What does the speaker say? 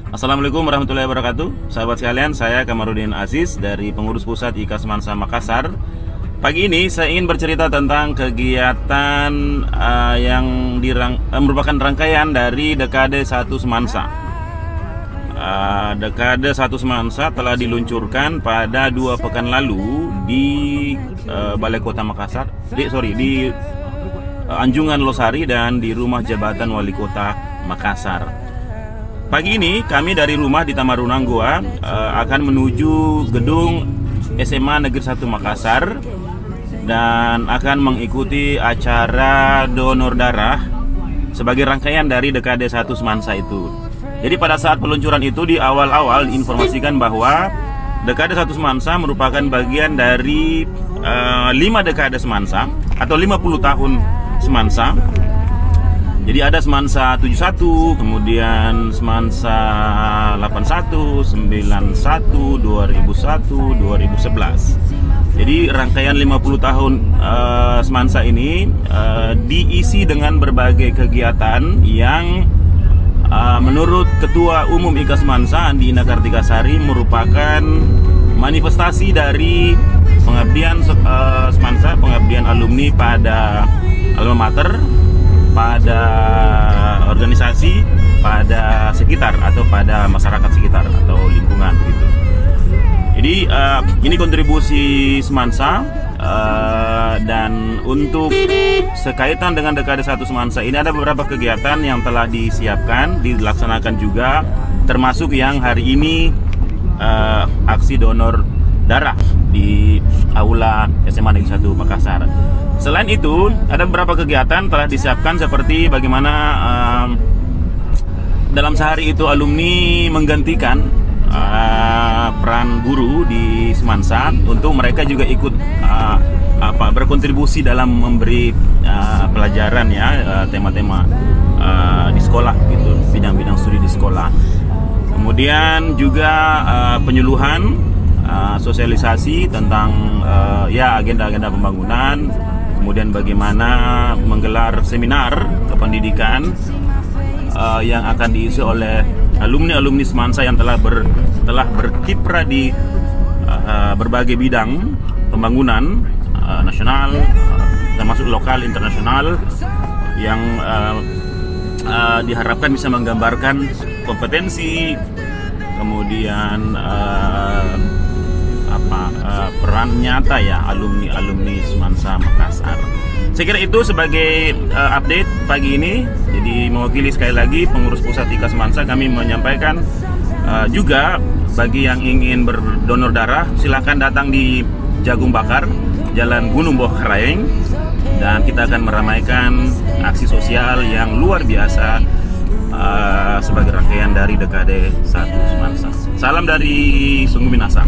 Assalamualaikum warahmatullahi wabarakatuh. Sahabat sekalian, saya Kamarudin Aziz dari Pengurus Pusat IKA Semansa Makassar. Pagi ini saya ingin bercerita tentang kegiatan yang merupakan rangkaian dari Dekade 1 Semansa. Dekade 1 Semansa telah diluncurkan pada 2 pekan lalu di Balai Kota Makassar, di Anjungan Losari dan di Rumah Jabatan Wali Kota Makassar. Pagi ini kami dari rumah di Tamarunang Goa akan menuju gedung SMA Negeri 1 Makassar dan akan mengikuti acara donor darah sebagai rangkaian dari Dekade 1 Semansa itu. Jadi pada saat peluncuran itu di awal-awal diinformasikan bahwa Dekade 1 Semansa merupakan bagian dari 5 dekade Semansa atau 50 tahun Semansa. Jadi ada Semansa 71, kemudian Semansa 81, 91, 2001, 2011. Jadi rangkaian 50 tahun Semansa ini diisi dengan berbagai kegiatan yang menurut Ketua Umum IKA Semansa Andi Indah Kartikasari merupakan manifestasi dari pengabdian Semansa, pengabdian alumni pada alma mater, pada organisasi, pada sekitar atau pada masyarakat sekitar atau lingkungan gitu. Jadi ini kontribusi Semansa dan untuk sekaitan dengan Dekade 1 Semansa ini ada beberapa kegiatan yang telah disiapkan, dilaksanakan juga, termasuk yang hari ini aksi donor darah di Aula SMA Negeri 1 Makassar. Selain itu, ada beberapa kegiatan telah disiapkan seperti bagaimana dalam sehari itu alumni menggantikan peran guru di Semansa untuk mereka juga ikut berkontribusi dalam memberi pelajaran ya, tema-tema di sekolah gitu, bidang-bidang studi di sekolah. Kemudian juga penyuluhan, sosialisasi tentang agenda-agenda pembangunan. Kemudian bagaimana menggelar seminar kependidikan yang akan diisi oleh alumni-alumni Semansa yang telah berkiprah di berbagai bidang pembangunan nasional, termasuk lokal, internasional, yang diharapkan bisa menggambarkan kompetensi, kemudian peran nyata ya alumni Semansa Makassar. Saya kira itu sebagai update pagi ini. Jadi mewakili sekali lagi Pengurus Pusat IKA Semansa, kami menyampaikan juga bagi yang ingin berdonor darah silakan datang di Jagung Bakar, Jalan Gunung Bawah Karaeng, dan kita akan meramaikan aksi sosial yang luar biasa sebagai rangkaian dari Dekade 1 Semansa. Salam dari Sungguh Minasa.